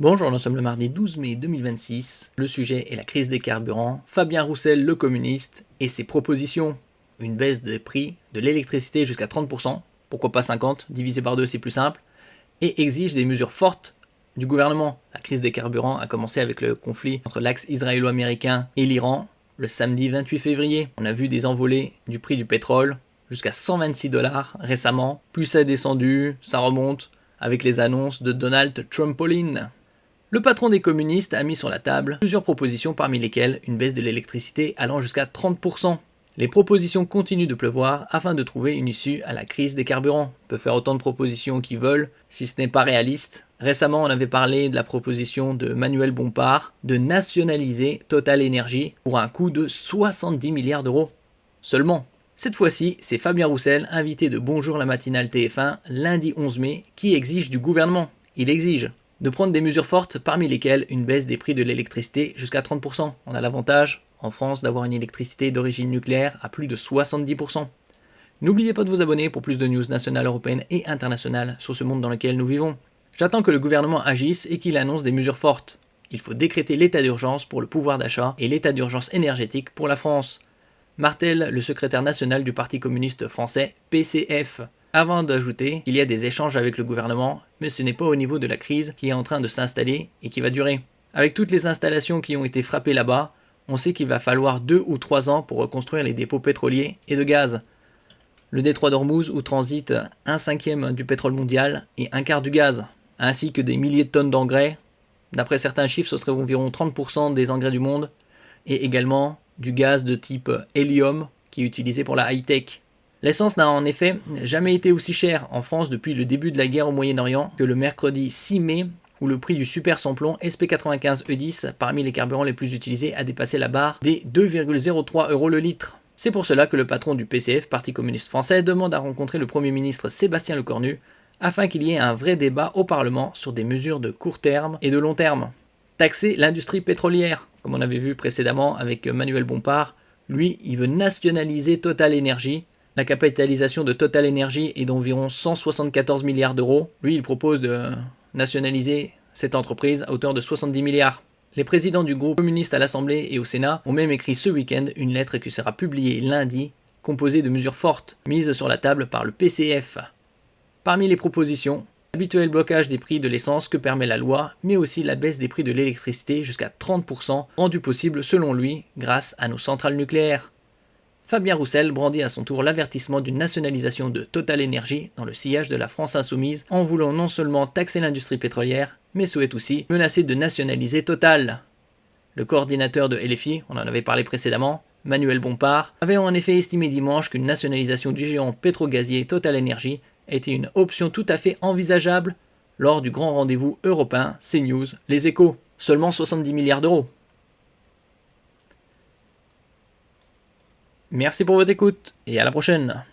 Bonjour, nous sommes le mardi 12 mai 2026. Le sujet est la crise des carburants, Fabien Roussel, le communiste, et ses propositions. Une baisse des prix de l'électricité jusqu'à 30%, pourquoi pas 50, divisé par 2 c'est plus simple, et exige des mesures fortes du gouvernement. La crise des carburants a commencé avec le conflit entre l'axe israélo-américain et l'Iran le samedi 28 février. On a vu des envolées du prix du pétrole jusqu'à 126 dollars récemment, puis ça a descendu, ça remonte avec les annonces de Donald Trumpolin. Le patron des communistes a mis sur la table plusieurs propositions parmi lesquelles une baisse de l'électricité allant jusqu'à 30%. Les propositions continuent de pleuvoir afin de trouver une issue à la crise des carburants. On peut faire autant de propositions qu'ils veulent, si ce n'est pas réaliste. Récemment, on avait parlé de la proposition de Manuel Bompard de nationaliser Total Energy pour un coût de 70 milliards d'euros. Seulement. Cette fois-ci, c'est Fabien Roussel, invité de Bonjour la matinale TF1, lundi 11 mai, qui exige du gouvernement. Il exige de prendre des mesures fortes, parmi lesquelles une baisse des prix de l'électricité jusqu'à 30%. On a l'avantage, en France, d'avoir une électricité d'origine nucléaire à plus de 70%. N'oubliez pas de vous abonner pour plus de news nationales, européennes et internationales sur ce monde dans lequel nous vivons. J'attends que le gouvernement agisse et qu'il annonce des mesures fortes. Il faut décréter l'état d'urgence pour le pouvoir d'achat et l'état d'urgence énergétique pour la France. Martèle, le secrétaire national du Parti communiste français, PCF. Avant d'ajouter qu'il y a des échanges avec le gouvernement, mais ce n'est pas au niveau de la crise qui est en train de s'installer et qui va durer. Avec toutes les installations qui ont été frappées là-bas, on sait qu'il va falloir 2 ou 3 ans pour reconstruire les dépôts pétroliers et de gaz. Le détroit d'Ormuz où transite 1/5 du pétrole mondial et 1/4 du gaz, ainsi que des milliers de tonnes d'engrais. D'après certains chiffres, ce serait environ 30% des engrais du monde, et également du gaz de type hélium qui est utilisé pour la high-tech. L'essence n'a en effet jamais été aussi chère en France depuis le début de la guerre au Moyen-Orient que le mercredi 6 mai où le prix du super sans-plomb SP95 E10 parmi les carburants les plus utilisés a dépassé la barre des 2,03 € le litre. C'est pour cela que le patron du PCF, Parti communiste français, demande à rencontrer le Premier ministre Sébastien Lecornu afin qu'il y ait un vrai débat au Parlement sur des mesures de court terme et de long terme. Taxer l'industrie pétrolière, comme on avait vu précédemment avec Manuel Bompard, lui, il veut nationaliser Total Energy. La capitalisation de Total Energy est d'environ 174 milliards d'euros. Lui, il propose de nationaliser cette entreprise à hauteur de 70 milliards. Les présidents du groupe communiste à l'Assemblée et au Sénat ont même écrit ce week-end une lettre qui sera publiée lundi, composée de mesures fortes mises sur la table par le PCF. Parmi les propositions, l'habituel blocage des prix de l'essence que permet la loi, mais aussi la baisse des prix de l'électricité jusqu'à 30%, rendue possible selon lui grâce à nos centrales nucléaires. Fabien Roussel brandit à son tour l'avertissement d'une nationalisation de Total Energy dans le sillage de la France insoumise en voulant non seulement taxer l'industrie pétrolière, mais souhaite aussi menacer de nationaliser Total. Le coordinateur de LFI, on en avait parlé précédemment, Manuel Bompard, avait en effet estimé dimanche qu'une nationalisation du géant pétro-gazier Total Energy était une option tout à fait envisageable lors du grand rendez-vous européen CNews Les Échos. Seulement 70 milliards d'euros. Merci pour votre écoute et à la prochaine.